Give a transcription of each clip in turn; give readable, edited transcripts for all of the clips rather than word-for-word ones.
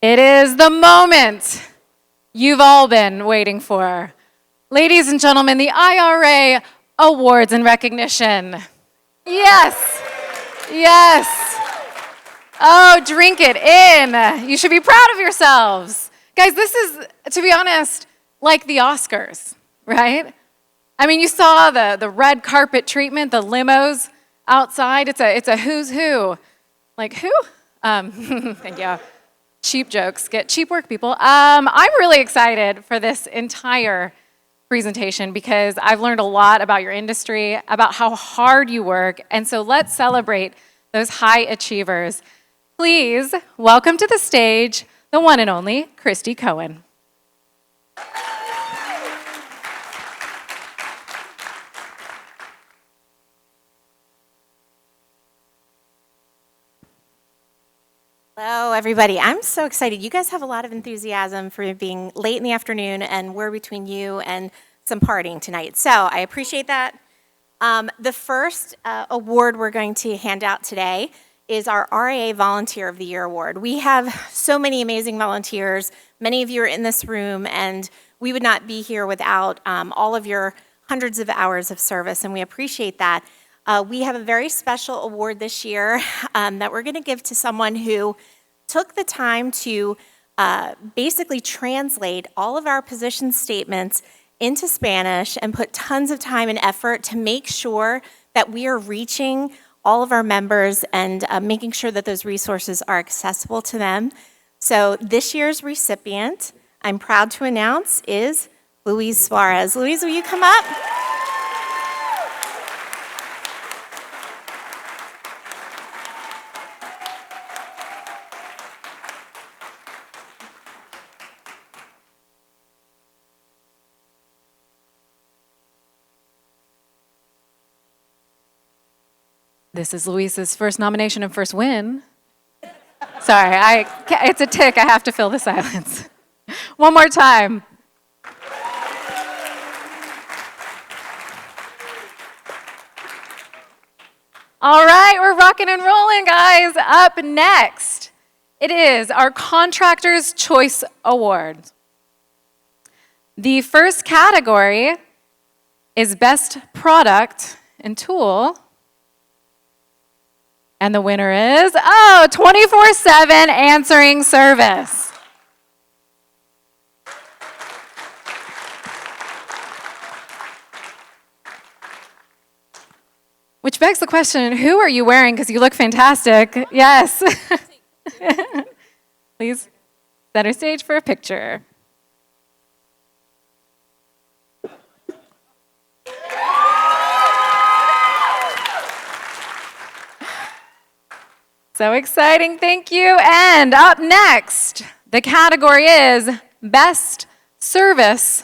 It is the moment you've all been waiting for. Ladies and gentlemen, the IRA Awards and Recognition. Yes, yes. Oh, drink it in. You should be proud of yourselves. Guys, this is, to be honest, like the Oscars, right? I mean, you saw the red carpet treatment, the limos outside. It's a who's who. Like who? Thank you. Cheap jokes. Get cheap work, people. I'm really excited for this entire presentation because I've learned a lot about your industry, about how hard you work, and so let's celebrate those high achievers. Please welcome to the stage the one and only Christy Cohen. Hello, everybody. I'm so excited. You guys have a lot of enthusiasm for being late in the afternoon, and we're between you and some partying tonight. So I appreciate that. The first award we're going to hand out today is our RIA Volunteer of the Year Award. We have so many amazing volunteers. Many of you are in this room, and we would not be here without all of your hundreds of hours of service, and we appreciate that. We have a very special award this year that we're going to give to someone who took the time to basically translate all of our position statements into Spanish and put tons of time and effort to make sure that we are reaching all of our members and making sure that those resources are accessible to them. So this year's recipient, I'm proud to announce, is Louise Suarez. Louise, will you come up? This is Luisa's first nomination and first win. Sorry, it's a tick. I have to fill the silence. One more time. All right, we're rocking and rolling, guys. Up next, it is our Contractor's Choice Award. The first category is Best Product and Tool. And the winner is, 24/7 answering service. Which begs the question, who are you wearing? Because you look fantastic. Yes. Please, center stage for a picture. So exciting, thank you. And up next, the category is Best Service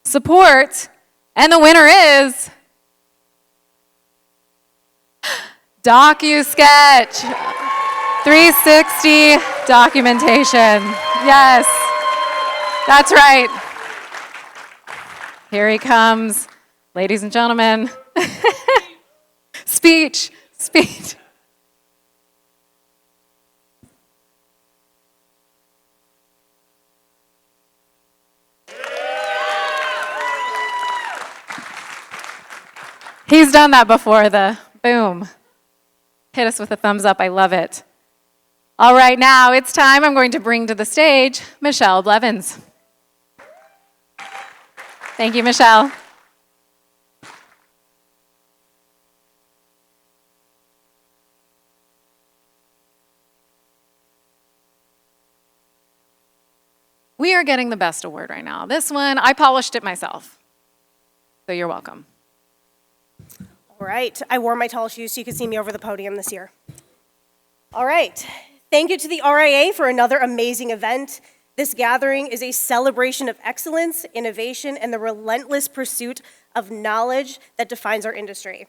Support, and the winner is DocuSketch 360 documentation. Yes, that's right. Here he comes, ladies and gentlemen. Speech. He's done that before, the boom. Hit us with a thumbs up, I love it. All right, now it's time. I'm going to bring to the stage Michelle Blevins. Thank you, Michelle. We are getting the best award right now. This one, I polished it myself, so you're welcome. All right, I wore my tall shoes so you could see me over the podium this year. All right, thank you to the RIA for another amazing event. This gathering is a celebration of excellence, innovation, and the relentless pursuit of knowledge that defines our industry.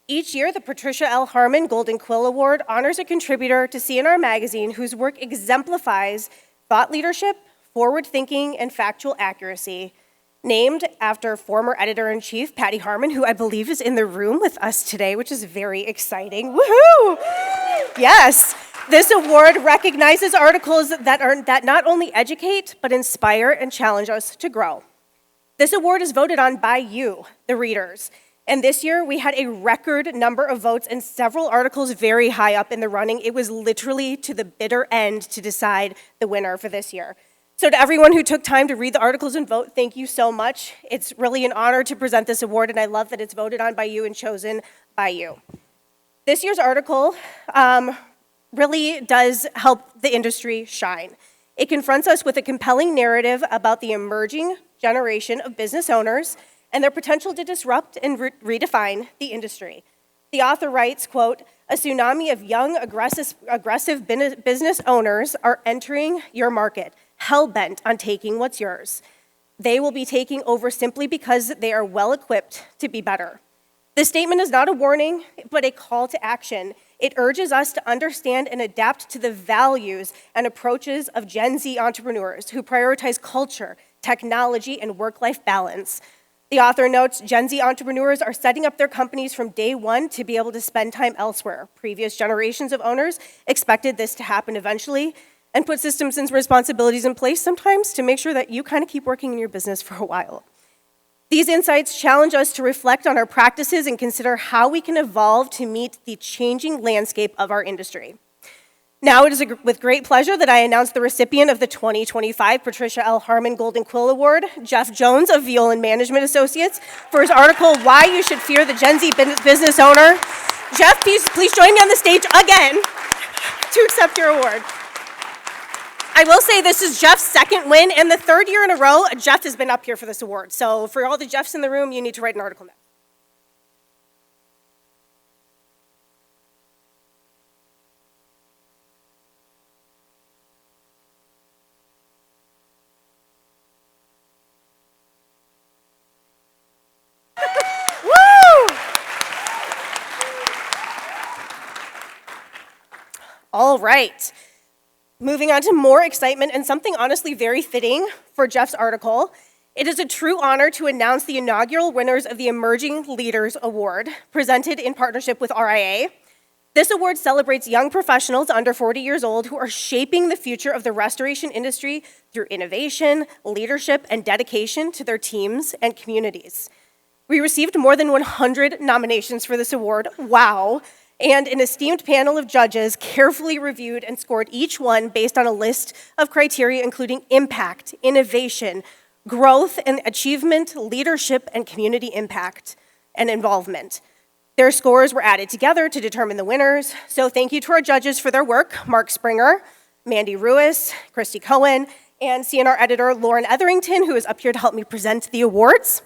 Each year, the Patricia L. Harmon Golden Quill Award honors a contributor to C&R Magazine whose work exemplifies thought leadership, forward thinking, and factual accuracy. Named after former editor-in-chief Patty Harmon, who I believe is in the room with us today, which is very exciting. Woohoo! Yes. This award recognizes articles that not only educate, but inspire and challenge us to grow. This award is voted on by you, the readers. And this year, we had a record number of votes and several articles very high up in the running. It was literally to the bitter end to decide the winner for this year. So to everyone who took time to read the articles and vote, thank you so much. It's really an honor to present this award, and I love that it's voted on by you and chosen by you. This year's article really does help the industry shine. It confronts us with a compelling narrative about the emerging generation of business owners and their potential to disrupt and redefine the industry. The author writes, quote, "A tsunami of young, aggressive business owners are entering your market, hell-bent on taking what's yours. They will be taking over simply because they are well-equipped to be better." This statement is not a warning, but a call to action. It urges us to understand and adapt to the values and approaches of Gen Z entrepreneurs who prioritize culture, technology, and work-life balance. The author notes Gen Z entrepreneurs are setting up their companies from day one to be able to spend time elsewhere. Previous generations of owners expected this to happen eventually and put systems and responsibilities in place sometimes to make sure that you kind of keep working in your business for a while. These insights challenge us to reflect on our practices and consider how we can evolve to meet the changing landscape of our industry. Now it is with great pleasure that I announce the recipient of the 2025 Patricia L. Harmon Golden Quill Award, Jeff Jones of Violand Management Associates, for his article, "Why You Should Fear the Gen Z Business Owner." Jeff, please join me on the stage again to accept your award. I will say this is Jeff's second win, and the third year in a row, Jeff has been up here for this award. So for all the Jeffs in the room, you need to write an article now. Woo! All right. Moving on to more excitement and something honestly very fitting for Jeff's article. It is a true honor to announce the inaugural winners of the Emerging Leaders Award, presented in partnership with RIA. This award celebrates young professionals under 40 years old who are shaping the future of the restoration industry through innovation, leadership, and dedication to their teams and communities. We received more than 100 nominations for this award. Wow. And an esteemed panel of judges carefully reviewed and scored each one based on a list of criteria including impact, innovation, growth and achievement, leadership, and community impact and involvement. Their scores were added together to determine the winners. So thank you to our judges for their work, Mark Springer, Mandy Ruiz, Christy Cohen, and CNR editor Lauren Etherington, who is up here to help me present the awards.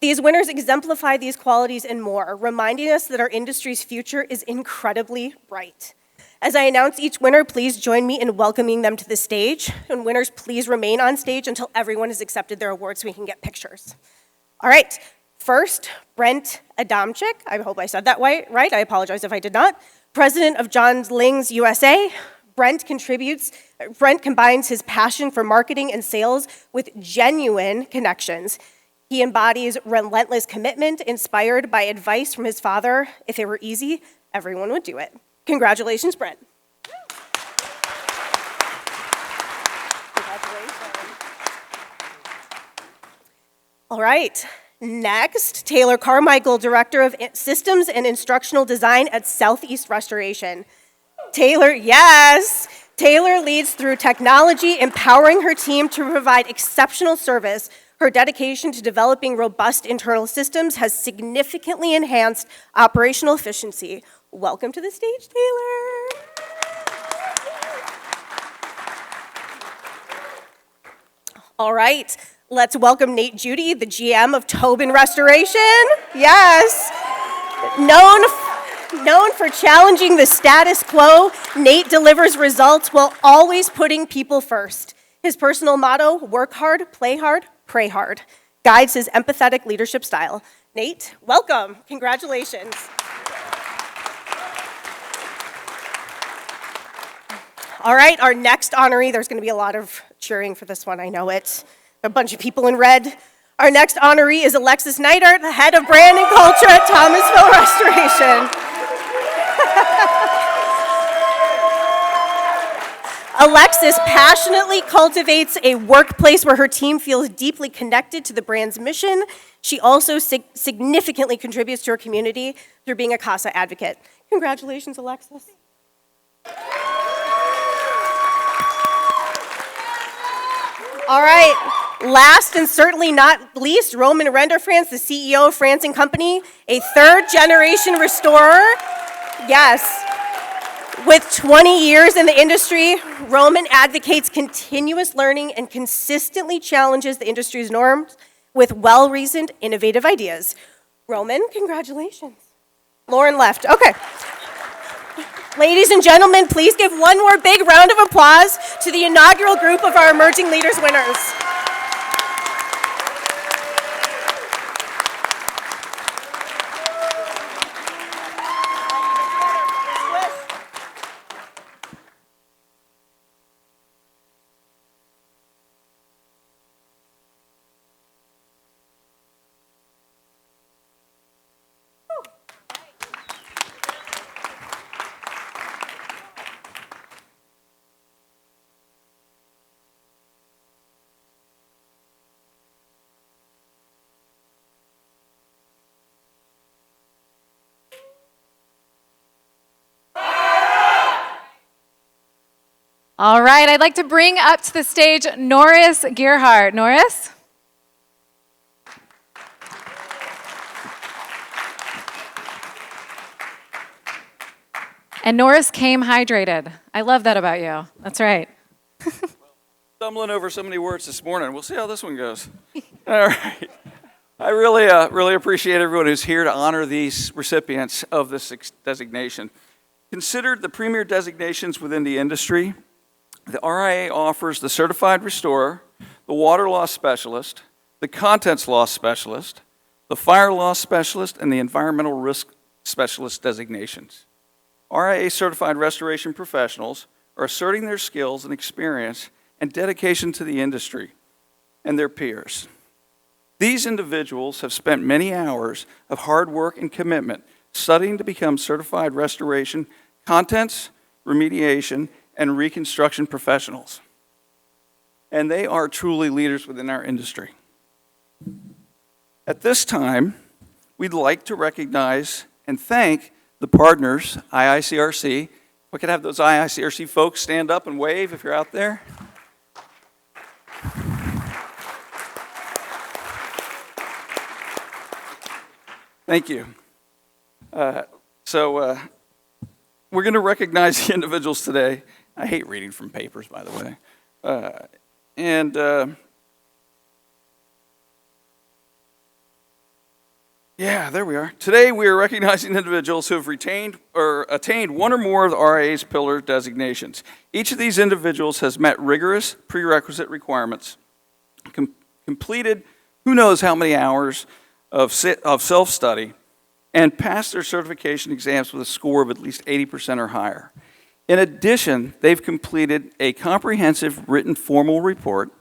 These winners exemplify these qualities and more, reminding us that our industry's future is incredibly bright. As I announce each winner, please join me in welcoming them to the stage. And winners, please remain on stage until everyone has accepted their award so we can get pictures. All right, first, Brent Adamczyk. I hope I said that right. I apologize if I did not. President of John Ling's USA. Brent combines his passion for marketing and sales with genuine connections. He embodies relentless commitment, inspired by advice from his father. If it were easy, everyone would do it. Congratulations, Brent. Congratulations. All right, next, Taylor Carmichael, Director of Systems and Instructional Design at Southeast Restoration. Taylor, yes! Taylor leads through technology, empowering her team to provide exceptional service. Her dedication to developing robust internal systems has significantly enhanced operational efficiency. Welcome to the stage, Taylor. All right, let's welcome Nate Judy, the GM of Tobin Restoration. Yes. Known for challenging the status quo, Nate delivers results while always putting people first. His personal motto, work hard, play hard, pray hard, guides his empathetic leadership style. Nate, welcome. Congratulations. All right, our next honoree, there's going to be a lot of cheering for this one, I know it. A bunch of people in red. Our next honoree is Alexis Neidhart, the head of brand and culture at Thomasville Restoration. Alexis passionately cultivates a workplace where her team feels deeply connected to the brand's mission. She also significantly contributes to her community through being a CASA advocate. Congratulations, Alexis. All right, last and certainly not least, Roman Render France, the CEO of France & Company, a third-generation restorer. Yes. With 20 years in the industry, Roman advocates continuous learning and consistently challenges the industry's norms with well-reasoned, innovative ideas. Roman, congratulations. Lauren left. Okay. Ladies and gentlemen, please give one more big round of applause to the inaugural group of our Emerging Leaders winners. All right, I'd like to bring up to the stage Norris Gearhart. Norris? And Norris came hydrated. I love that about you. That's right. Stumbling over so many words this morning. We'll see how this one goes. All right. I really appreciate everyone who's here to honor these recipients of this designation. Considered the premier designations within the industry, the RIA offers the Certified Restorer, the Water Loss Specialist, the Contents Loss Specialist, the Fire Loss Specialist, and the Environmental Risk Specialist designations. RIA Certified Restoration Professionals are asserting their skills and experience and dedication to the industry and their peers. These individuals have spent many hours of hard work and commitment studying to become certified restoration, contents, remediation, and reconstruction professionals. And they are truly leaders within our industry. At this time, we'd like to recognize and thank the partners, IICRC. We could have those IICRC folks stand up and wave if you're out there. Thank you. We're going to recognize the individuals today. I hate reading from papers, by the way. Yeah, there we are. Today we are recognizing individuals who have retained or attained one or more of the RIA's pillar designations. Each of these individuals has met rigorous prerequisite requirements, completed who knows how many hours of self-study, and passed their certification exams with a score of at least 80% or higher. In addition, they've completed a comprehensive written formal report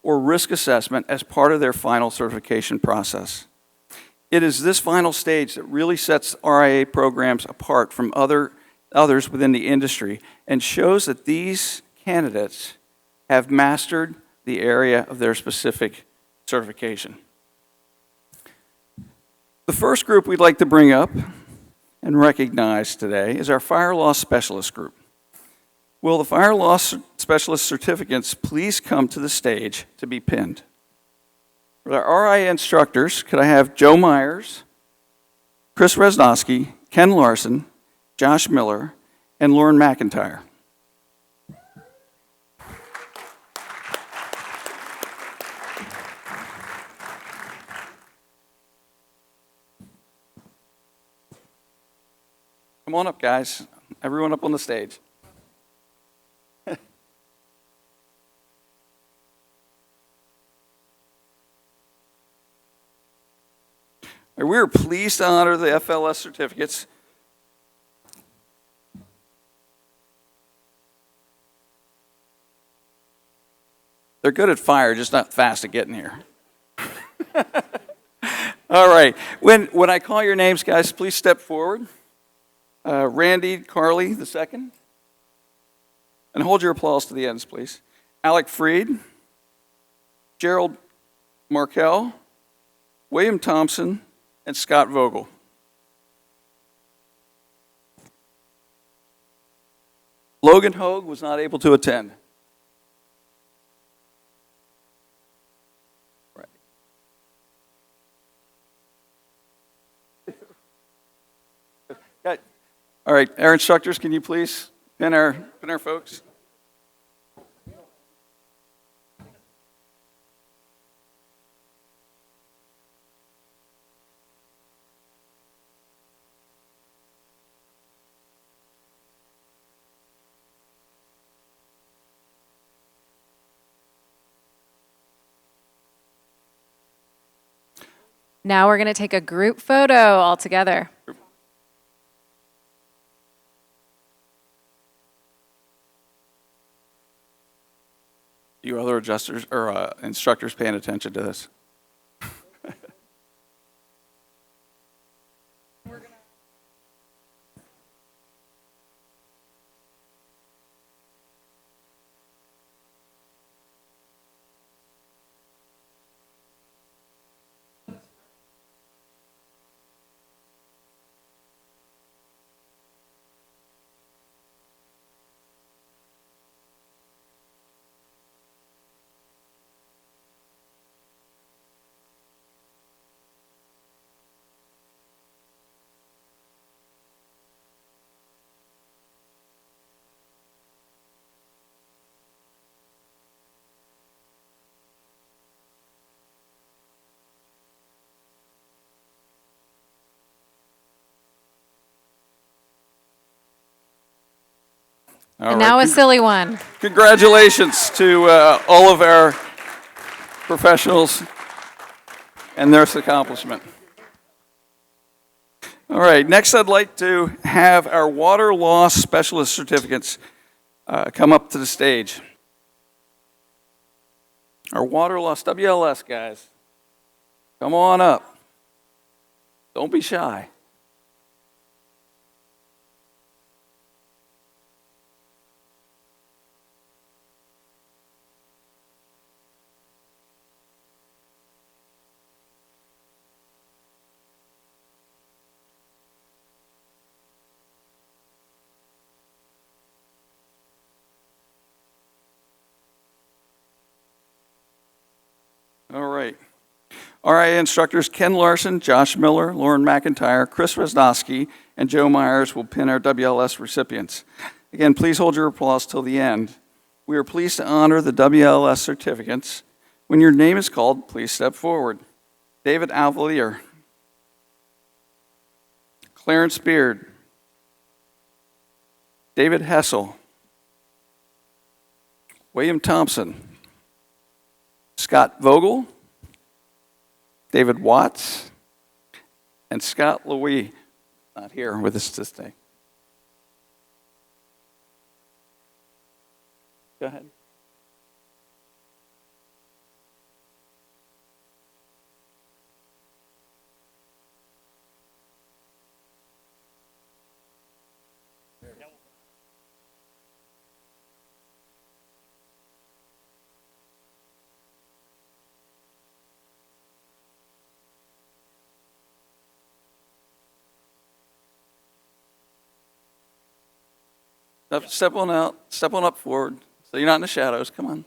or risk assessment as part of their final certification process. It is this final stage that really sets RIA programs apart from others within the industry and shows that these candidates have mastered the area of their specific certification. The first group we'd like to bring up and recognize today is our Fire Loss Specialist group. Will the Fire Loss Specialist certificates please come to the stage to be pinned? For our RIA instructors, could I have Joe Myers, Chris Resnowski, Ken Larson, Josh Miller, and Lauren McIntyre? Come on up, guys. Everyone up on the stage. We are pleased to honor the FLS certificates. They're good at fire, just not fast at getting here. All right. When I call your names, guys, please step forward. Randy Carley, the second. And hold your applause to the ends, please. Alec Freed, Gerald Markell, William Thompson, and Scott Vogel. Logan Hogue was not able to attend. Right. Okay. All right, our instructors, can you please pin our folks? Now we're going to take a group photo all together. You other adjusters or instructors paying attention to this? And now a silly one. Congratulations to all of our professionals and their accomplishment. All right, next I'd like to have our water loss specialist certificates come up to the stage. Our water loss WLS guys, come on up. Don't be shy. All right. RIA instructors Ken Larson, Josh Miller, Lauren McIntyre, Chris Rosnowski, and Joe Myers will pin our WLS recipients. Again, please hold your applause till the end. We are pleased to honor the WLS certificates. When your name is called, please step forward. David Alvalier, Clarence Beard, David Hessel, William Thompson, Scott Vogel, David Watts, and Scott Louis, not here with us this day. Go ahead. Step on out, step on up forward, so you're not in the shadows. Come on.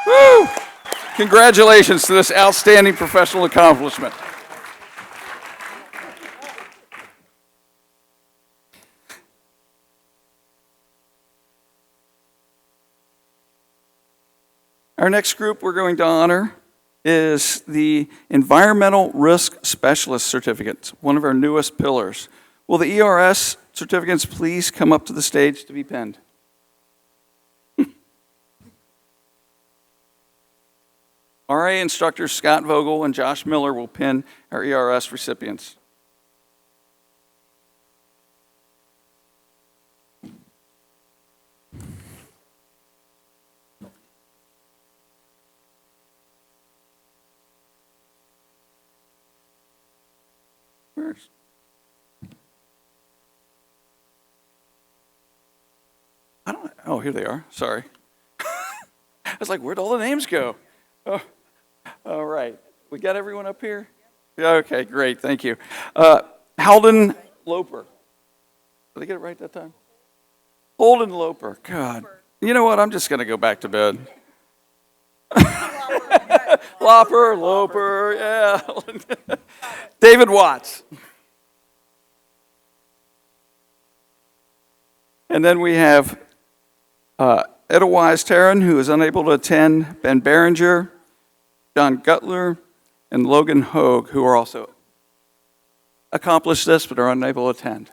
Woo! Congratulations to this outstanding professional accomplishment. Our next group we're going to honor is the Environmental Risk Specialist Certificate, one of our newest pillars. Will the ERS certificates please come up to the stage to be penned? RIA instructors Scott Vogel and Josh Miller will pin our ERS recipients. Where's I don't, oh, here they are, sorry. I was like, where'd all the names go? Oh, all right, we got everyone up here? Yeah, okay, great, thank you. Halden Loper. Did I get it right that time? Holden Loper, God. You know what, I'm just gonna go back to bed. Loper, yeah. David Watts. And then we have Edelweiss Taryn, who is unable to attend, Ben Berenger, John Gutler, and Logan Hogue, who are also accomplished this but are unable to attend.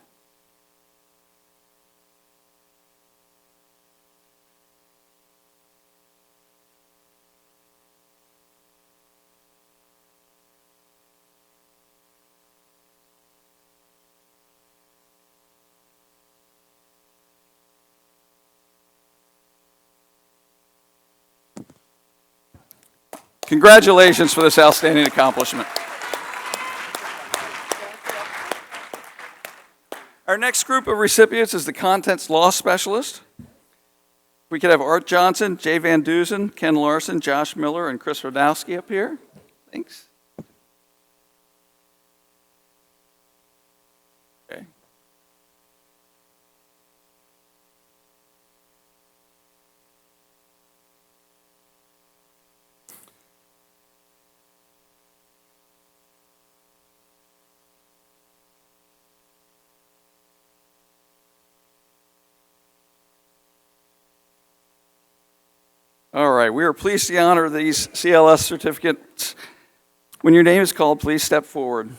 Congratulations for this outstanding accomplishment. Our next group of recipients is the Contents Law Specialist. We could have Art Johnson, Jay Van Duzen, Ken Larson, Josh Miller, and Chris Rodowski up here. Thanks. Okay. All right, we are pleased to honor these CLS certificates. When your name is called, please step forward.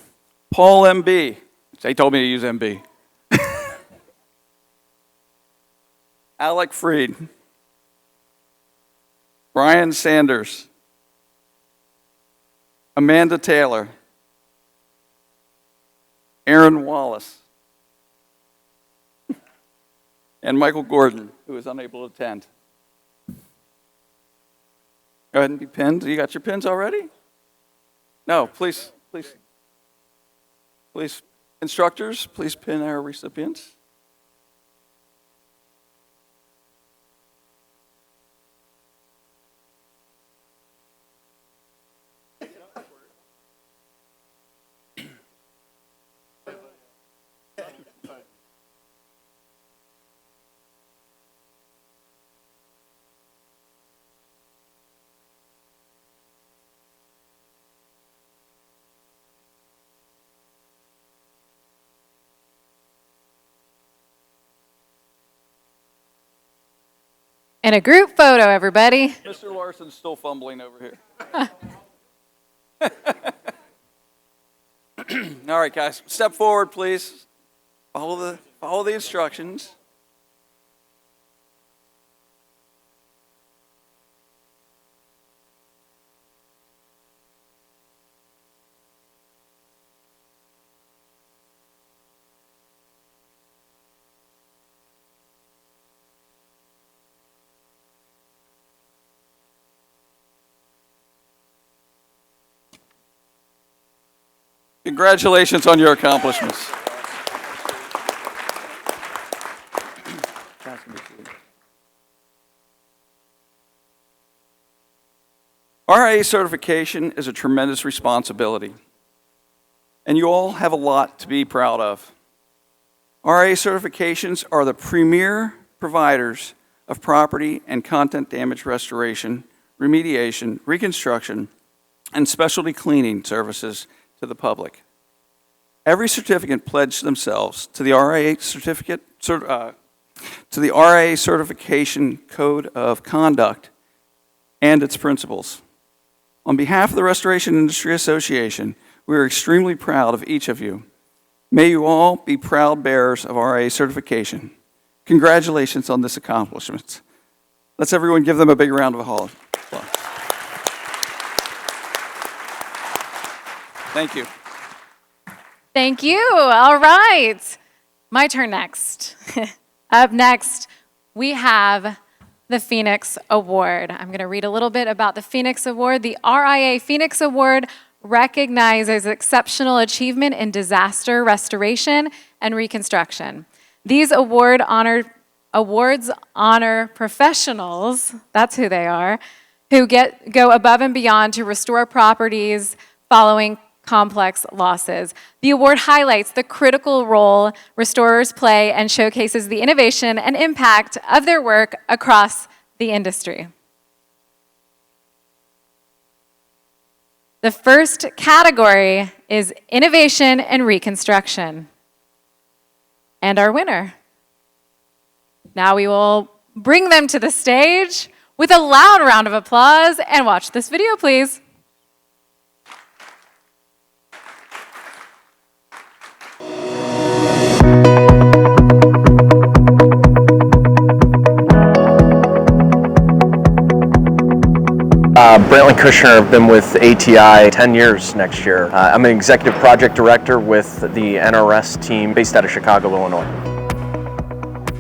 Paul MB. They told me to use MB. Alec Freed. Brian Sanders. Amanda Taylor. Aaron Wallace. And Michael Gordon, who is unable to attend. Go ahead and be pinned. You got your pins already? No, please. Instructors, please pin our recipients. And a group photo, everybody. Mr. Larson's still fumbling over here. All right, guys, step forward, please. Follow the instructions. Congratulations on your accomplishments. RIA certification is a tremendous responsibility, and you all have a lot to be proud of. RIA certifications are the premier providers of property and content damage restoration, remediation, reconstruction, and specialty cleaning services to the public. Every certificant pledged themselves to the RIA certification code of conduct and its principles. On behalf of the Restoration Industry Association, we are extremely proud of each of you. May you all be proud bearers of RIA certification. Congratulations on this accomplishment. Let's everyone give them a big round of applause. Thank you. Thank you. All right. My turn next. Up next, we have the Phoenix Award. I'm going to read a little bit about the Phoenix Award. The RIA Phoenix Award recognizes exceptional achievement in disaster restoration and reconstruction. These awards honor professionals, that's who they are, who go above and beyond to restore properties following complex losses. The award highlights the critical role restorers play and showcases the innovation and impact of their work across the industry. The first category is innovation and reconstruction. And our winner. Now we will bring them to the stage with a loud round of applause and watch this video, please. Brantley Kushner, I've been with ATI 10 years next year. I'm an executive project director with the NRS team based out of Chicago, Illinois.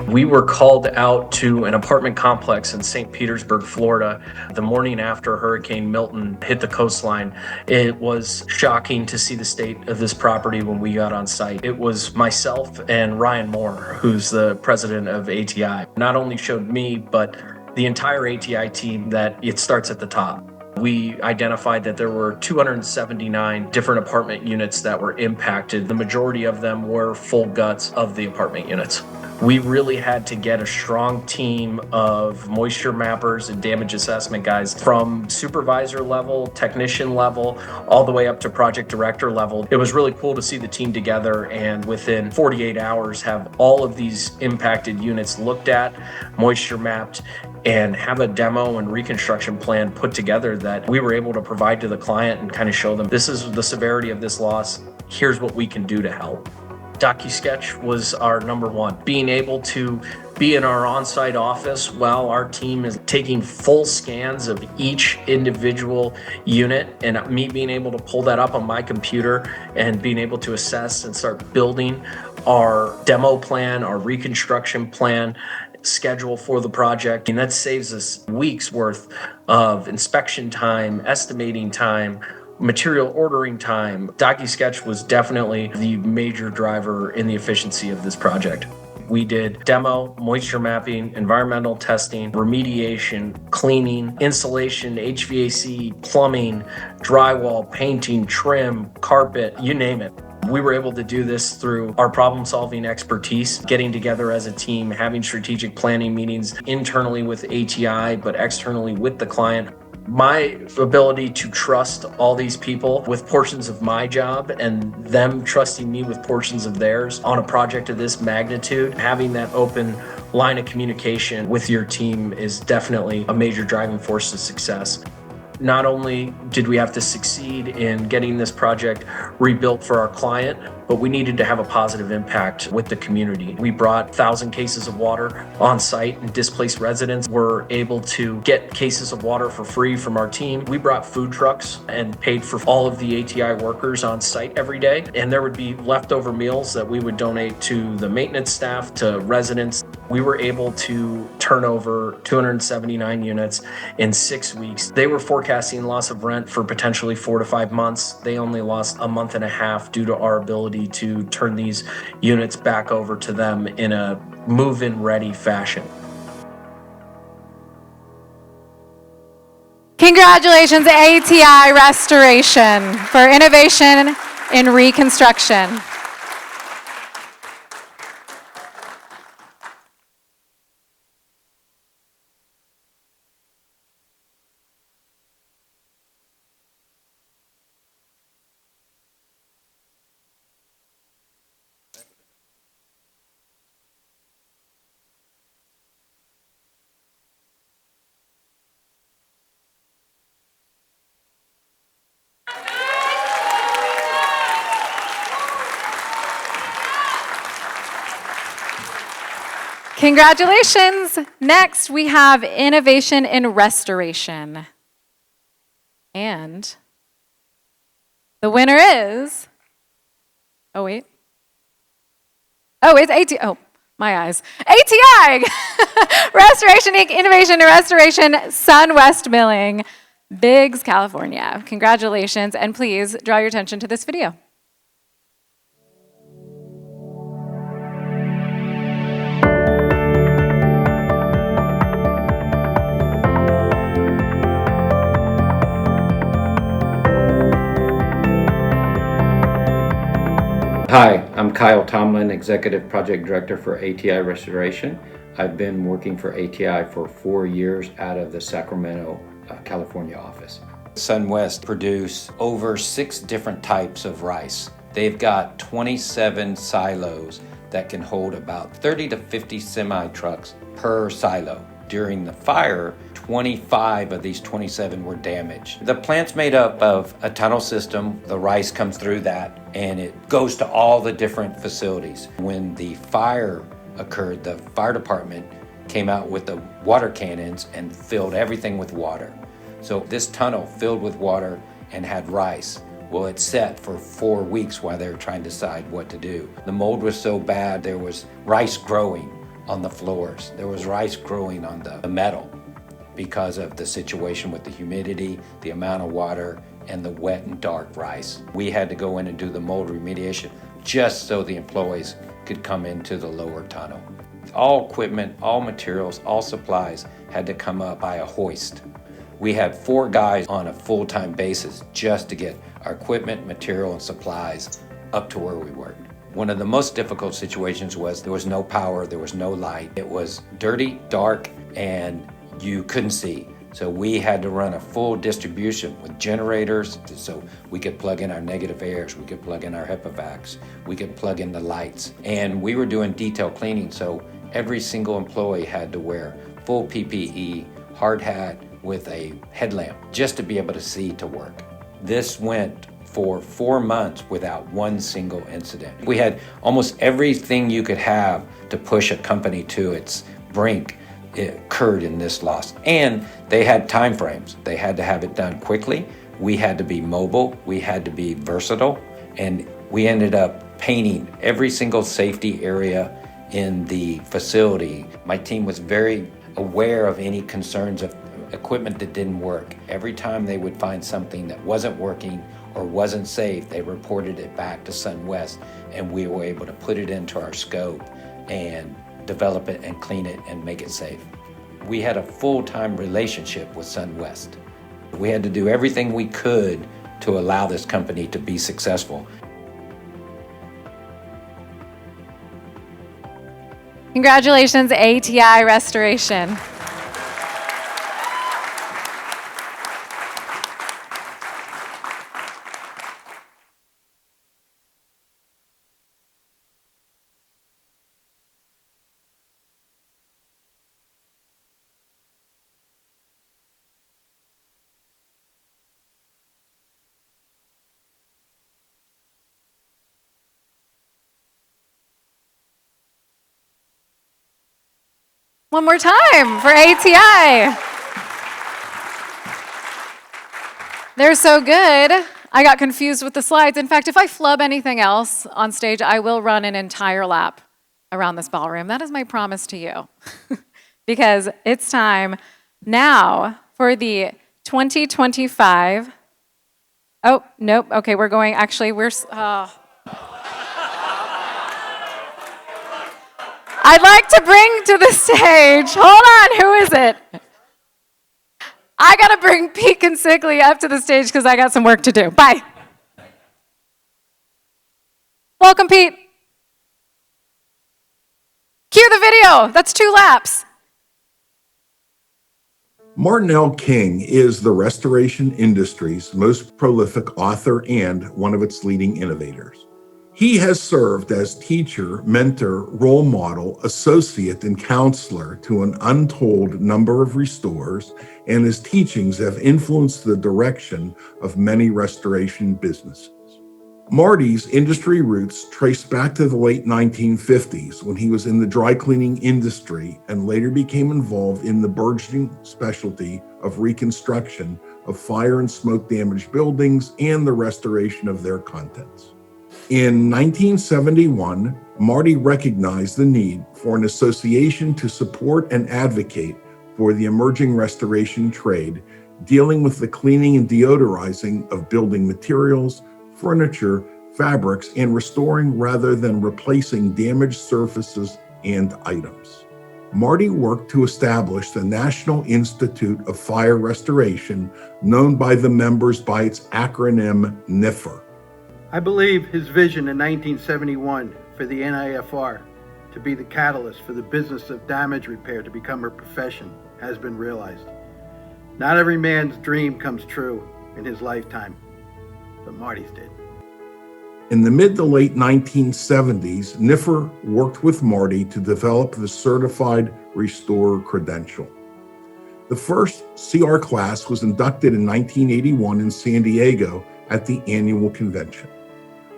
We were called out to an apartment complex in St. Petersburg, Florida, the morning after Hurricane Milton hit the coastline. It was shocking to see the state of this property when we got on site. It was myself and Ryan Moore, who's the president of ATI. Not only showed me, but the entire ATI team that it starts at the top. We identified that there were 279 different apartment units that were impacted. The majority of them were full guts of the apartment units. We really had to get a strong team of moisture mappers and damage assessment guys from supervisor level, technician level, all the way up to project director level. It was really cool to see the team together and within 48 hours have all of these impacted units looked at, moisture mapped, and have a demo and reconstruction plan put together that we were able to provide to the client and kind of show them, this is the severity of this loss, here's what we can do to help. DocuSketch was our number one. Being able to be in our on-site office while our team is taking full scans of each individual unit, and me being able to pull that up on my computer and being able to assess and start building our demo plan, our reconstruction plan, schedule for the project. And that saves us weeks worth of inspection time, estimating time, material ordering time. DocuSketch was definitely the major driver in the efficiency of this project. We did demo, moisture mapping, environmental testing, remediation, cleaning, insulation, HVAC, plumbing, drywall, painting, trim, carpet, you name it. We were able to do this through our problem-solving expertise, getting together as a team, having strategic planning meetings internally with ATI, but externally with the client. My ability to trust all these people with portions of my job and them trusting me with portions of theirs on a project of this magnitude, having that open line of communication with your team is definitely a major driving force to success. Not only did we have to succeed in getting this project rebuilt for our client, but we needed to have a positive impact with the community. We brought 1,000 cases of water on site, and displaced residents were able to get cases of water for free from our team. We brought food trucks and paid for all of the ATI workers on site every day, and there would be leftover meals that we would donate to the maintenance staff, to residents. We were able to turn over 279 units in 6 weeks. They were forecasting loss of rent for potentially 4 to 5 months. They only lost a month and a half due to our ability to turn these units back over to them in a move-in ready fashion. Congratulations, ATI Restoration, for innovation in reconstruction. Congratulations. Next, we have innovation in restoration. And The winner is, oh wait. Oh, it's ATI, oh, my eyes. ATI, Restoration Innovation and Restoration SunWest Milling, Biggs, California. Congratulations, and please draw your attention to this video. Hi, I'm Kyle Tomlin, Executive Project Director for ATI Restoration. I've been working for ATI for 4 years out of the Sacramento, California office. SunWest produce over 6 different types of rice. They've got 27 silos that can hold about 30 to 50 semi-trucks per silo. During the fire, 25 of these 27 were damaged. The plant's made up of a tunnel system. The rice comes through that and it goes to all the different facilities. When the fire occurred, the fire department came out with the water cannons and filled everything with water. So this tunnel filled with water and had rice. Well, it sat for 4 weeks while they were trying to decide what to do. The mold was so bad, there was rice growing on the floors. There was rice growing on the metal because of the situation with the humidity, the amount of water, and the wet and dark rice. We had to go in and do the mold remediation just so the employees could come into the lower tunnel. All equipment, all materials, all supplies had to come up by a hoist. We had 4 guys on a full-time basis just to get our equipment, material, and supplies up to where we worked. One of the most difficult situations was there was no power, there was no light. It was dirty, dark, and you couldn't see. So we had to run a full distribution with generators so we could plug in our negative airs, we could plug in our HEPA vacs, we could plug in the lights. And we were doing detail cleaning, so every single employee had to wear full PPE, hard hat with a headlamp just to be able to see to work. This went for 4 months without one single incident. We had almost everything you could have to push a company to its brink. It occurred in this loss. And they had time frames. They had to have it done quickly. We had to be mobile. We had to be versatile. And we ended up painting every single safety area in the facility. My team was very aware of any concerns of equipment that didn't work. Every time they would find something that wasn't working or wasn't safe, they reported it back to SunWest, and we were able to put it into our scope and develop it and clean it and make it safe. We had a full-time relationship with SunWest. We had to do everything we could to allow this company to be successful. Congratulations, ATI Restoration. One more time for ATI. They're so good. I got confused with the slides. In fact, if I flub anything else on stage, I will run an entire lap around this ballroom. That is my promise to you. Because it's time now for the 2025. Oh, nope. Okay, we're going, actually, I'd like to bring to the stage, hold on, who is it? I gotta bring Pete Consigli up to the stage because I got some work to do. Bye. Welcome, Pete. Cue the video, that's 2 laps. Martin L. King is the restoration industry's most prolific author and one of its leading innovators. He has served as teacher, mentor, role model, associate, and counselor to an untold number of restorers, and his teachings have influenced the direction of many restoration businesses. Marty's industry roots trace back to the late 1950s when he was in the dry cleaning industry and later became involved in the burgeoning specialty of reconstruction of fire and smoke damaged buildings and the restoration of their contents. In 1971, Marty recognized the need for an association to support and advocate for the emerging restoration trade, dealing with the cleaning and deodorizing of building materials, furniture, fabrics, and restoring rather than replacing damaged surfaces and items. Marty worked to establish the National Institute of Fire Restoration, known by the members by its acronym NIFR. I believe his vision in 1971 for the NIFR to be the catalyst for the business of damage repair to become a profession has been realized. Not every man's dream comes true in his lifetime, but Marty's did. In the mid to late 1970s, NIFR worked with Marty to develop the Certified Restorer credential. The first CR class was inducted in 1981 in San Diego at the annual convention.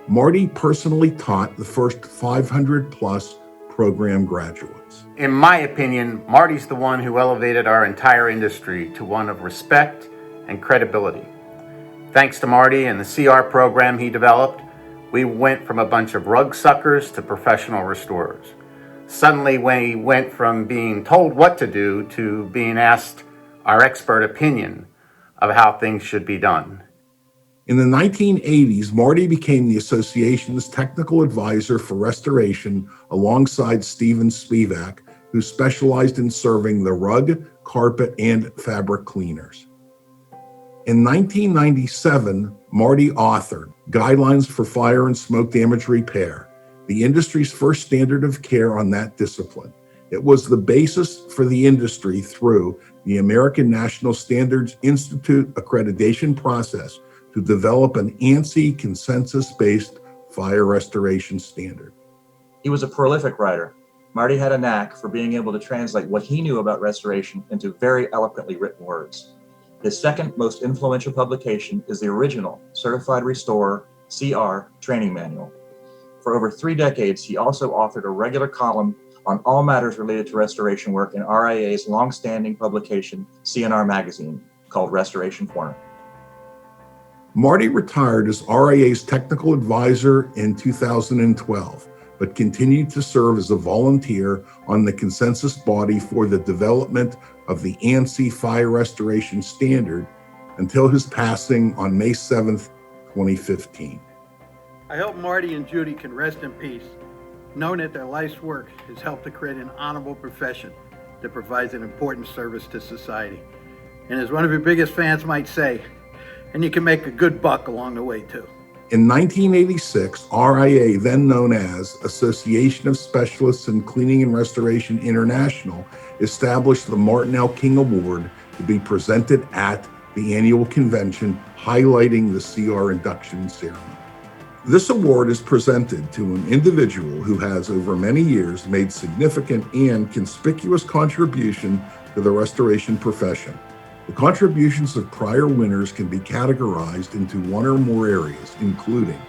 Marty personally taught the first 500 plus program graduates. In my opinion, Marty's the one who elevated our entire industry to one of respect and credibility. Thanks to Marty and the CR program he developed, we went from a bunch of rug suckers to professional restorers. Suddenly, we went from being told what to do to being asked our expert opinion of how things should be done. In the 1980s, Marty became the association's technical advisor for restoration alongside Steven Spivak, who specialized in serving the rug, carpet, and fabric cleaners. In 1997, Marty authored Guidelines for Fire and Smoke Damage Repair, the industry's first standard of care on that discipline. It was the basis for the industry through the American National Standards Institute accreditation process to develop an ANSI consensus-based fire restoration standard. He was a prolific writer. Marty had a knack for being able to translate what he knew about restoration into very eloquently written words. His second most influential publication is the original Certified Restorer CR training manual. For over 3 decades, he also authored a regular column on all matters related to restoration work in RIA's longstanding publication, CNR Magazine, called Restoration Corner. Marty retired as RIA's technical advisor in 2012, but continued to serve as a volunteer on the consensus body for the development of the ANSI Fire Restoration Standard until his passing on May 7th, 2015. I hope Marty and Judy can rest in peace, knowing that their life's work has helped to create an honorable profession that provides an important service to society. And as one of your biggest fans might say, and you can make a good buck along the way too. In 1986, RIA, then known as Association of Specialists in Cleaning and Restoration International, established the Martin L. King Award to be presented at the annual convention, highlighting the CR induction ceremony. This award is presented to an individual who has over many years made significant and conspicuous contribution to the restoration profession. The contributions of prior winners can be categorized into one or more areas, including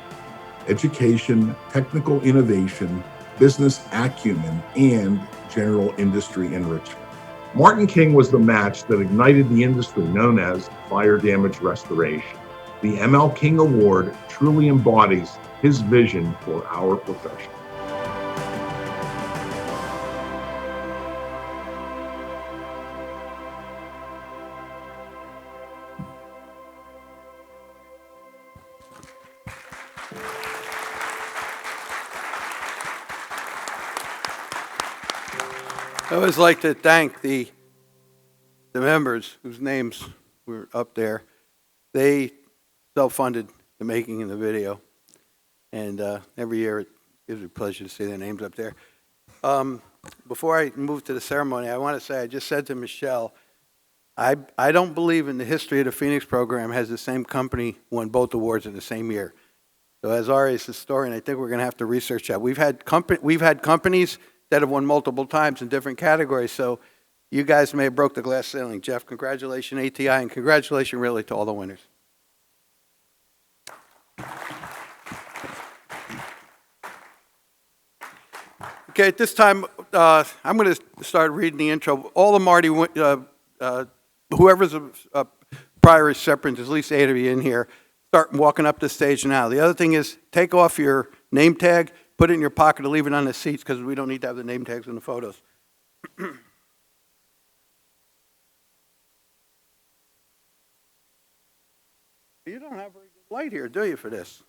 education, technical innovation, business acumen, and general industry enrichment. Martin King was the match that ignited the industry known as fire damage restoration. The ML King Award truly embodies his vision for our profession. I always like to thank the members whose names were up there. They self-funded the making of the video, and every year it gives me pleasure to see their names up there. Before I move to the ceremony, I want to say I just said to Michelle, I don't believe in the history of the Phoenix program has the same company won both awards in the same year. So as RIA's historian, I think we're going to have to research that. We've had companies that have won multiple times in different categories. So you guys may have broke the glass ceiling. Jeff, congratulations, ATI, and congratulations really to all the winners. Okay, at this time, I'm going to start reading the intro. All the Marty, whoever's prior recipients, at least 8 of you in here, start walking up the stage now. The other thing is take off your name tag, put it in your pocket, or leave it on the seats because we don't need to have the name tags in the photos. You don't have very good light here, do you, for this?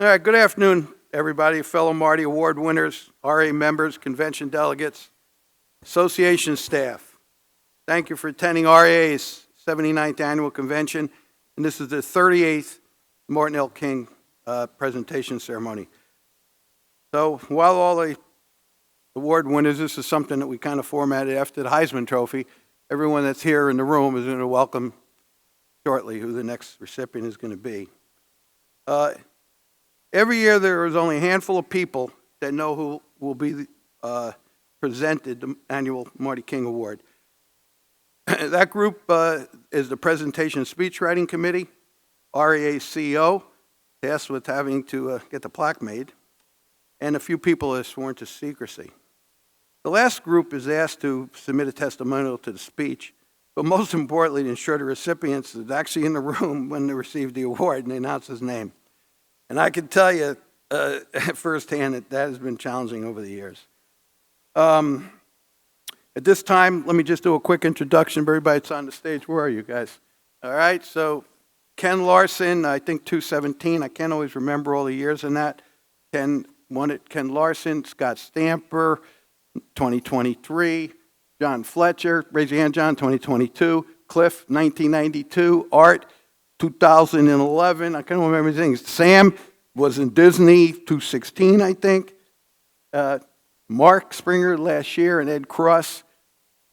All right, good afternoon, everybody, fellow Marty Award winners, RA members, convention delegates, association staff. Thank you for attending RA's 79th annual convention, and this is the 38th Martin L. King presentation ceremony. So while all the award winners, this is something that we kind of formatted after the Heisman Trophy. Everyone that's here in the room is going to welcome shortly who the next recipient is going to be. Every year there is only a handful of people that know who will be presented the annual Marty King Award. That group is the Presentation Speech Writing Committee, RIA CEO, tasked with having to get the plaque made, and a few people are sworn to secrecy. The last group is asked to submit a testimonial to the speech, but most importantly, to ensure the recipient is actually in the room when they receive the award and they announce his name. And I can tell you firsthand that has been challenging over the years. At this time, let me just do a quick introduction of everybody that's on the stage. Where are you guys? All right, so Ken Larson, I think 217. I can't always remember all the years in that. Ken Larson, Scott Stamper, 2023. John Fletcher, raise your hand, John, 2022. Cliff, 1992. Art, 2011. I can't remember his things. Sam was in Disney, 2016, I think. Mark Springer last year, and Ed Cross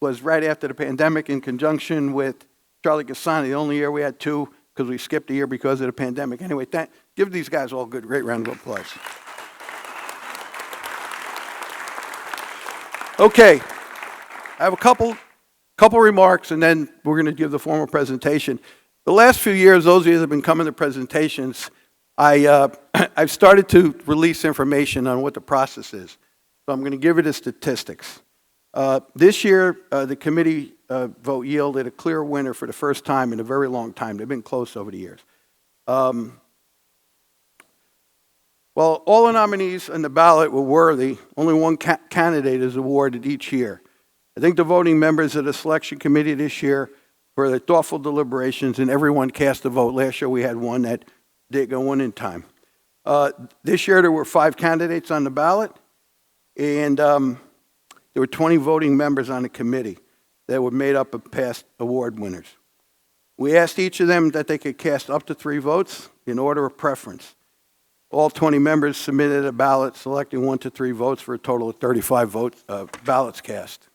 was right after the pandemic in conjunction with Charlie Gasani, the only year we had 2 because we skipped a year because of the pandemic. Anyway, give these guys all a great round of applause. Okay, I have a couple remarks, and then we're going to give the formal presentation. The last few years, those of you that have been coming to presentations, I've started to release information on what the process is. So I'm going to give you the statistics. This year, the committee vote yielded a clear winner for the first time in a very long time. They've been close over the years. Well, all the nominees on the ballot were worthy. Only one candidate is awarded each year. I think the voting members of the selection committee this year, for the thoughtful deliberations, and everyone cast a vote. Last year we had one that did go one in time. This year there were 5 candidates on the ballot, and there were 20 voting members on the committee that were made up of past award winners. We asked each of them that they could cast up to 3 votes in order of preference. All 20 members submitted a ballot selecting 1 to 3 votes for a total of 35 ballots cast.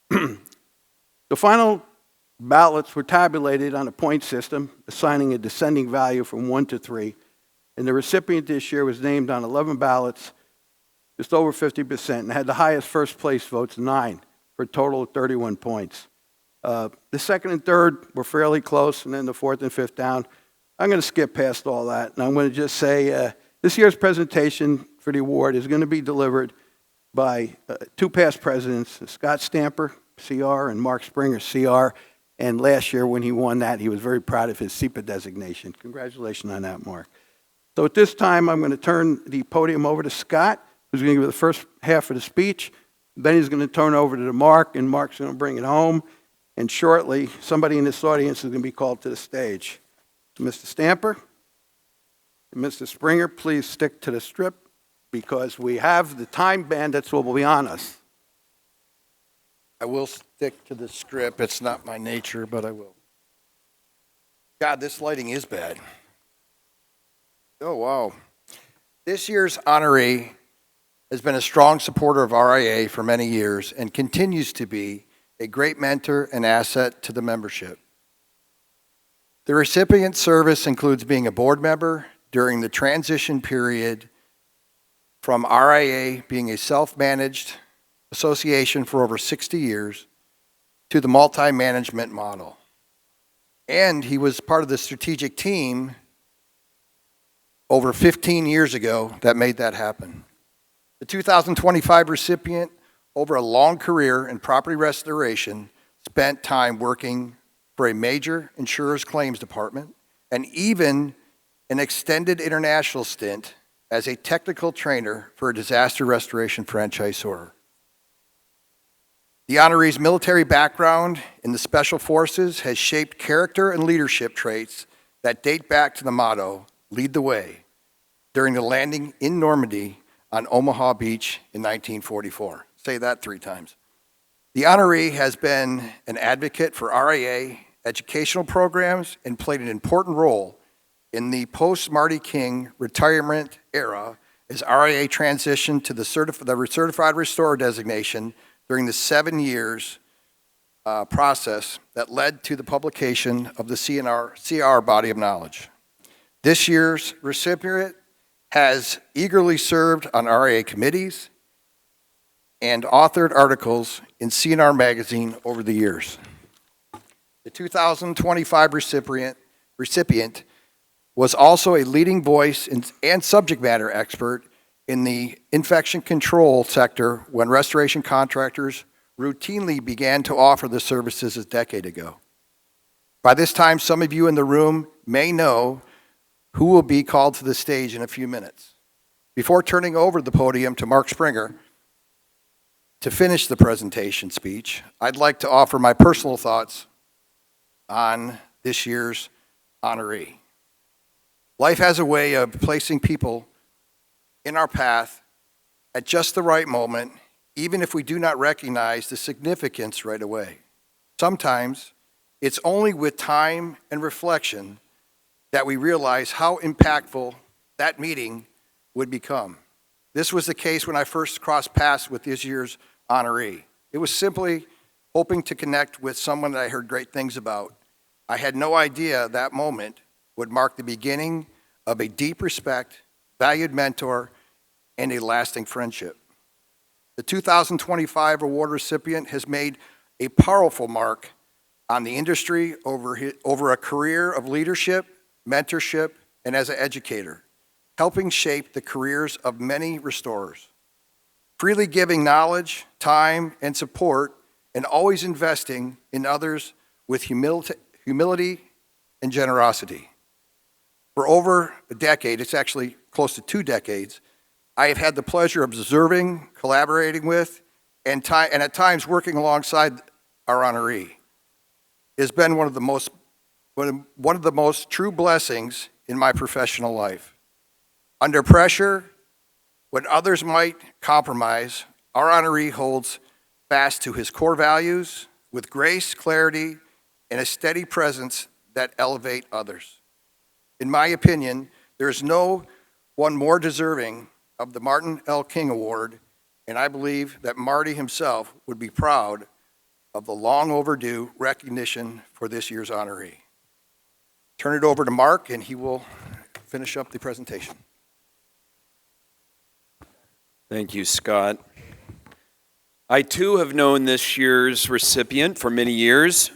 The final ballots were tabulated on a point system, assigning a descending value from 1 to 3, and the recipient this year was named on 11 ballots, just over 50%, and had the highest first place votes, 9, for a total of 31 points. The second and third were fairly close, and then the fourth and fifth down. I'm going to skip past all that, and I'm going to just say this year's presentation for the award is going to be delivered by 2 past presidents, Scott Stamper, CR, and Mark Springer, CR. And last year when he won that, he was very proud of his SEPA designation. Congratulations on that, Mark. So at this time, I'm going to turn the podium over to Scott, who's going to give the first half of the speech. Then he's going to turn over to Mark, and Mark's going to bring it home. And shortly, somebody in this audience is going to be called to the stage. Mr. Stamper and Mr. Springer, please stick to the strip because we have the time bandits will be on us. I will stick to the script. It's not my nature, but I will. God, this lighting is bad. Oh, wow. This year's honoree has been a strong supporter of RIA for many years and continues to be a great mentor and asset to the membership. The recipient service includes being a board member during the transition period from RIA being a self-managed association for over 60 years to the multi-management model. And he was part of the strategic team over 15 years ago that made that happen. The 2025 recipient over a long career in property restoration, spent time working for a major insurer's claims department, and even an extended international stint as a technical trainer for a disaster restoration franchisor. The honoree's military background in the Special Forces has shaped character and leadership traits that date back to the motto, "Lead the way," during the landing in Normandy on Omaha Beach in 1944. Say that 3 times. The honoree has been an advocate for RIA educational programs and played an important role in the post-Marty King retirement era as RIA transitioned to the Certified Restorer designation during the 7 years process that led to the publication of the CR body of knowledge. This year's recipient has eagerly served on RIA committees and authored articles in CNR magazine over the years. The 2025 recipient was also a leading voice and subject matter expert in the infection control sector when restoration contractors routinely began to offer the services a decade ago. By this time, some of you in the room may know who will be called to the stage in a few minutes. Before turning over the podium to Mark Springer to finish the presentation speech, I'd like to offer my personal thoughts on this year's honoree. Life has a way of placing people in our path at just the right moment, even if we do not recognize the significance right away. Sometimes it's only with time and reflection that we realize how impactful that meeting would become. This was the case when I first crossed paths with this year's honoree. It was simply hoping to connect with someone that I heard great things about. I had no idea that moment would mark the beginning of a deep respect, valued mentor, and a lasting friendship. The 2025 award recipient has made a powerful mark on the industry over a career of leadership, mentorship, and as an educator, helping shape the careers of many restorers. Freely giving knowledge, time, and support, and always investing in others with humility and generosity. For over a decade, it's actually close to 2 decades, I have had the pleasure of observing, collaborating with, and at times working alongside our honoree. It has been one of the most true blessings in my professional life. Under pressure, when others might compromise, our honoree holds fast to his core values with grace, clarity, and a steady presence that elevate others. In my opinion, there is no one more deserving of the Martin L. King Award, and I believe that Marty himself would be proud of the long overdue recognition for this year's honoree. Turn it over to Mark, and he will finish up the presentation. Thank you, Scott. I too have known this year's recipient for many years.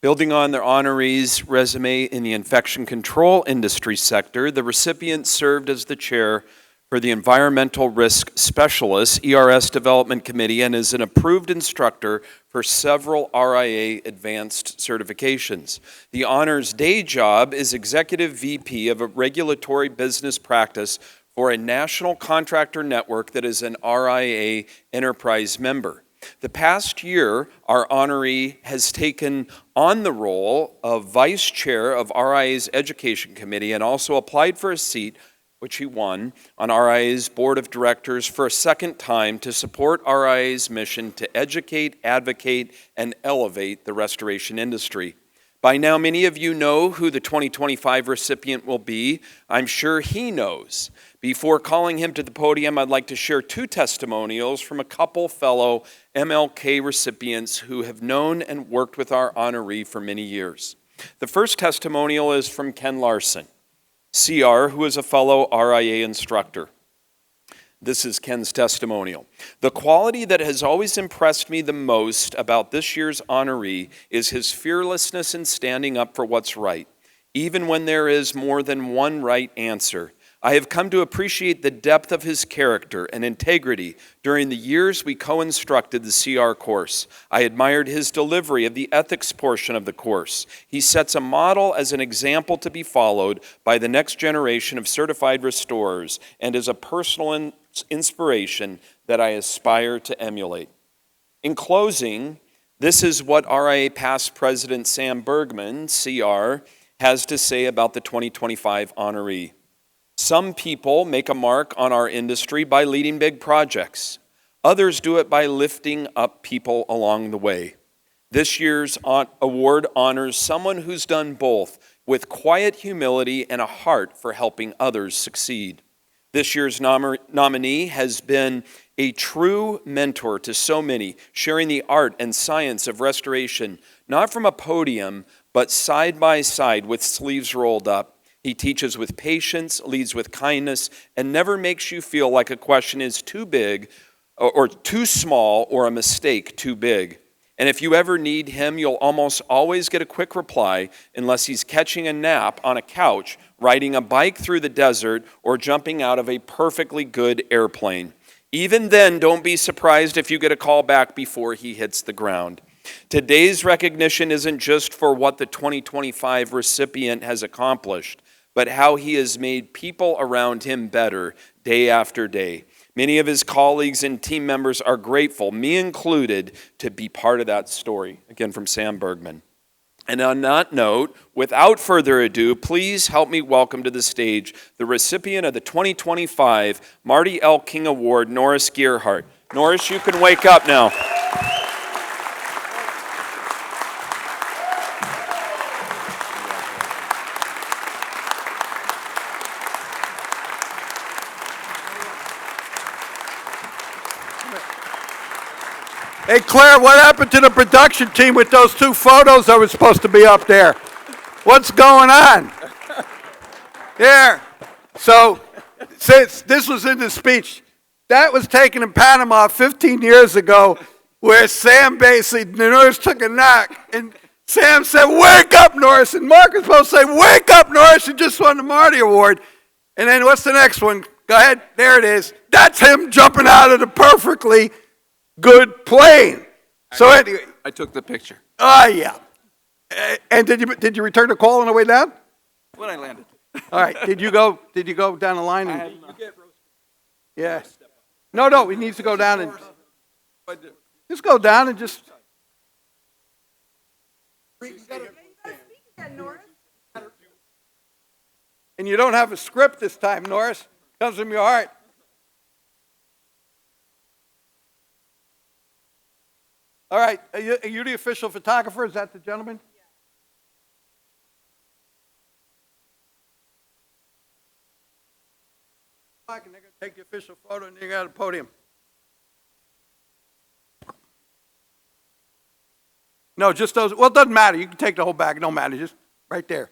Building on their honoree's resume in the infection control industry sector, the recipient served as the chair for the Environmental Risk Specialists ERS Development Committee and is an approved instructor for several RIA advanced certifications. The honor's day job is Executive VP of a regulatory business practice for a national contractor network that is an RIA enterprise member. The past year, our honoree has taken on the role of vice chair of RIA's Education Committee and also applied for a seat, which he won, on RIA's board of directors for a second time to support RIA's mission to educate, advocate, and elevate the restoration industry. By now, many of you know who the 2025 recipient will be. I'm sure he knows. Before calling him to the podium, I'd like to share 2 testimonials from a couple fellow MLK recipients who have known and worked with our honoree for many years. The first testimonial is from Ken Larson, CR, who is a fellow RIA instructor. This is Ken's testimonial. The quality that has always impressed me the most about this year's honoree is his fearlessness in standing up for what's right, even when there is more than one right answer. I have come to appreciate the depth of his character and integrity during the years we co-instructed the CR course. I admired his delivery of the ethics portion of the course. He sets a model as an example to be followed by the next generation of certified restorers and is a personal inspiration that I aspire to emulate. In closing, this is what RIA past President Sam Bergman, CR, has to say about the 2025 honoree. Some people make a mark on our industry by leading big projects. Others do it by lifting up people along the way. This year's award honors someone who's done both with quiet humility and a heart for helping others succeed. This year's nominee has been a true mentor to so many, sharing the art and science of restoration, not from a podium, but side by side with sleeves rolled up. He teaches with patience, leads with kindness, and never makes you feel like a question is too big or too small or a mistake too big. And if you ever need him, you'll almost always get a quick reply unless he's catching a nap on a couch, riding a bike through the desert, or jumping out of a perfectly good airplane. Even then, don't be surprised if you get a call back before he hits the ground. Today's recognition isn't just for what the 2025 recipient has accomplished, but how he has made people around him better day after day. Many of his colleagues and team members are grateful, me included, to be part of that story. Again, from Sam Bergman. And on that note, without further ado, please help me welcome to the stage the recipient of the 2025 Marty L. King Award, Norris Gearhart. Norris, you can wake up now. Hey, Claire, what happened to the production team with those two photos that were supposed to be up there? What's going on? Here. So, since this was in the speech, that was taken in Panama 15 years ago, where Sam basically, Norris took a knock, and Sam said, "Wake up, Norris," and Mark was supposed to say, "Wake up, Norris, you just won the Marty Award." And then what's the next one? Go ahead, there it is. That's him jumping out of the perfectly good plane. So anyway, I took the picture yeah. And did you return the call on the way down? when I landed. All right. Did you go down the line? And, yeah. No. He needs to go down and just go down and just. And you don't have a script this time, Norris. Comes from your heart. All right, are you the official photographer? Is that the gentleman? Yeah. And they're going to take the official photo and you're at the podium. No, just those. Well, it doesn't matter. You can take the whole bag. It don't matter. Just right there.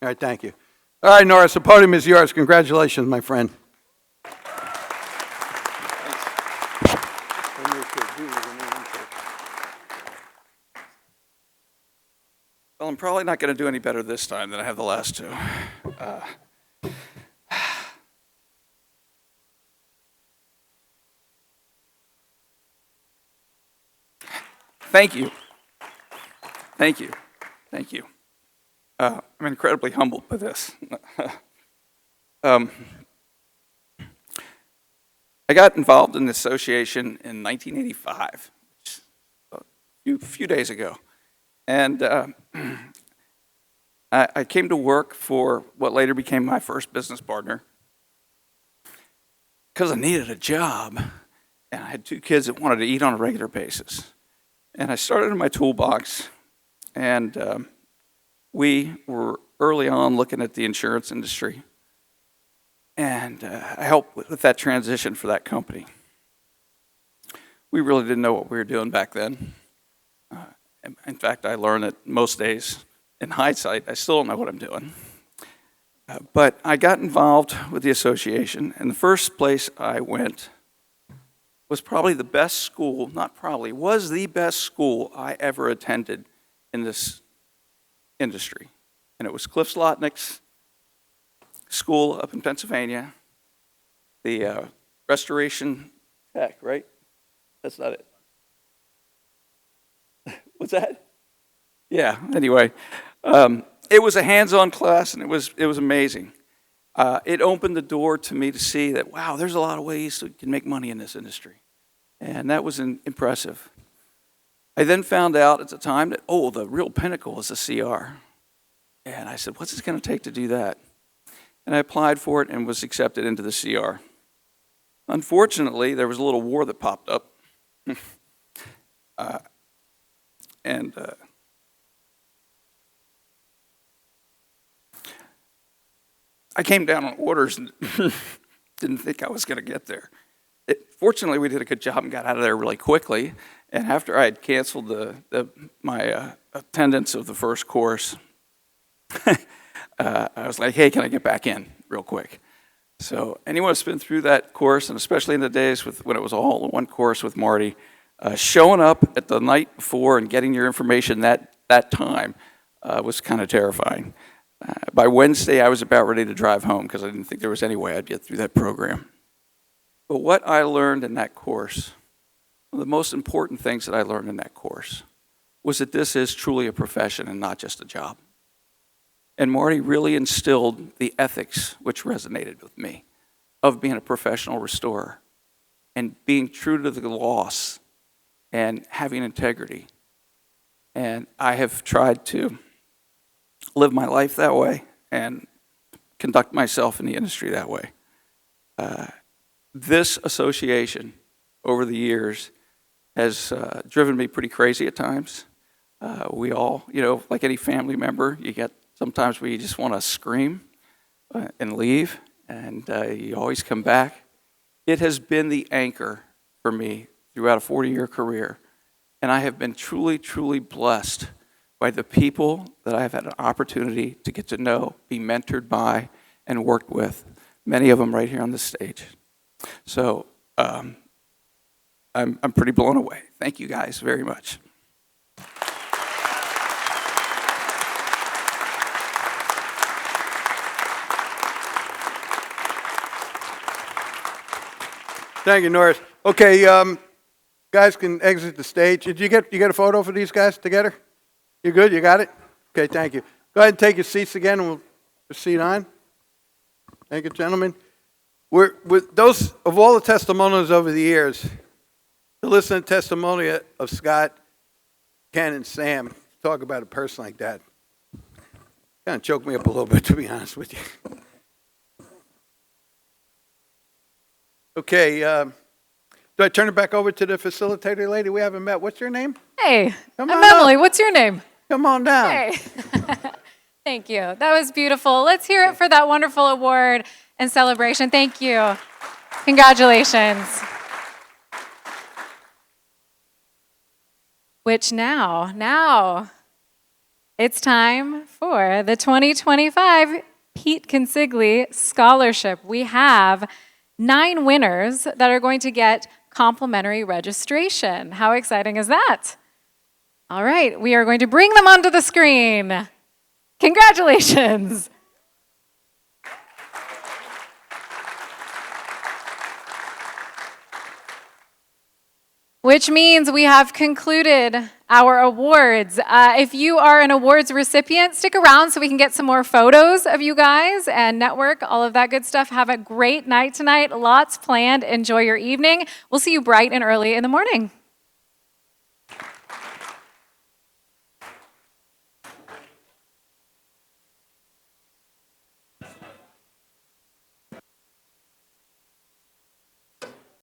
All right, thank you. All right, Norris, the podium is yours. Congratulations, my friend. Well, I'm probably not going to do any better this time than I have the last two. Thank you. Thank you. Thank you. I'm incredibly humbled by this. I got involved in the association in 1985, a few days ago. And I came to work for what later became my first business partner because I needed a job. And I had two kids that wanted to eat on a regular basis. And I started in my toolbox, and we were early on looking at the insurance industry. And I helped with that transition for that company. We really didn't know what we were doing back then. In fact, I learned that most days, in hindsight, I still don't know what I'm doing. But I got involved with the association, and the first place I went was probably the best school, not probably, was the best school I ever attended in this industry. And it was Cliff Slotnick's school up in Pennsylvania, the Restoration Tech, right? That's not it. What's that? Yeah, anyway. It was a hands-on class, and it was amazing. It opened the door to me to see that, wow, there's a lot of ways you can make money in this industry. And that was impressive. I then found out at the time that, the real pinnacle is the CR. And I said, what's it going to take to do that? And I applied for it and was accepted into the CR. Unfortunately, there was a little war that popped up. I came down on orders and didn't think I was going to get there. Fortunately, we did a good job and got out of there really quickly. And after I had canceled my attendance of the first course, I was like, hey, can I get back in real quick? So anyone who's been through that course, and especially in the days when it was all one course with Marty, showing up at the night before and getting your information that time was kind of terrifying. By Wednesday, I was about ready to drive home because I didn't think there was any way I'd get through that program. But what I learned in that course, one of the most important things that I learned in that course, was that this is truly a profession and not just a job. And Marty really instilled the ethics, which resonated with me, of being a professional restorer and being true to the loss and having integrity. And I have tried to live my life that way and conduct myself in the industry that way. This association over the years has driven me pretty crazy at times. We all, like any family member, sometimes we just want to scream and leave, and you always come back. It has been the anchor for me throughout a 40-year career, and I have been truly, truly blessed by the people that I've had an opportunity to get to know, be mentored by, and worked with, many of them right here on the stage. So I'm pretty blown away. Thank you guys very much. Thank you, Norris. Okay, guys can exit the stage. Did you get a photo for these guys together? You good? You got it? Okay, thank you. Go ahead and take your seats again, and we'll proceed on. Thank you, gentlemen. With those of all the testimonials over the years, to listen to testimony of Scott, Ken, and Sam talk about a person like that, kind of choked me up a little bit, to be honest with you. Okay, do I turn it back over to the facilitator lady we haven't met? What's your name? Hey, Come I'm on Emily. up. What's your name? Come on down. Hey. Thank you. That was beautiful. Let's hear it for that wonderful award and celebration. Thank you. Congratulations. Which now, it's time for the 2025 Pete Consigli Scholarship. We have 9 winners that are going to get complimentary registration. How exciting is that? All right, we are going to bring them onto the screen. Congratulations. Which means we have concluded our awards. If you are an awards recipient, stick around so we can get some more photos of you guys and network, all of that good stuff. Have a great night tonight. Lots planned. Enjoy your evening. We'll see you bright and early in the morning.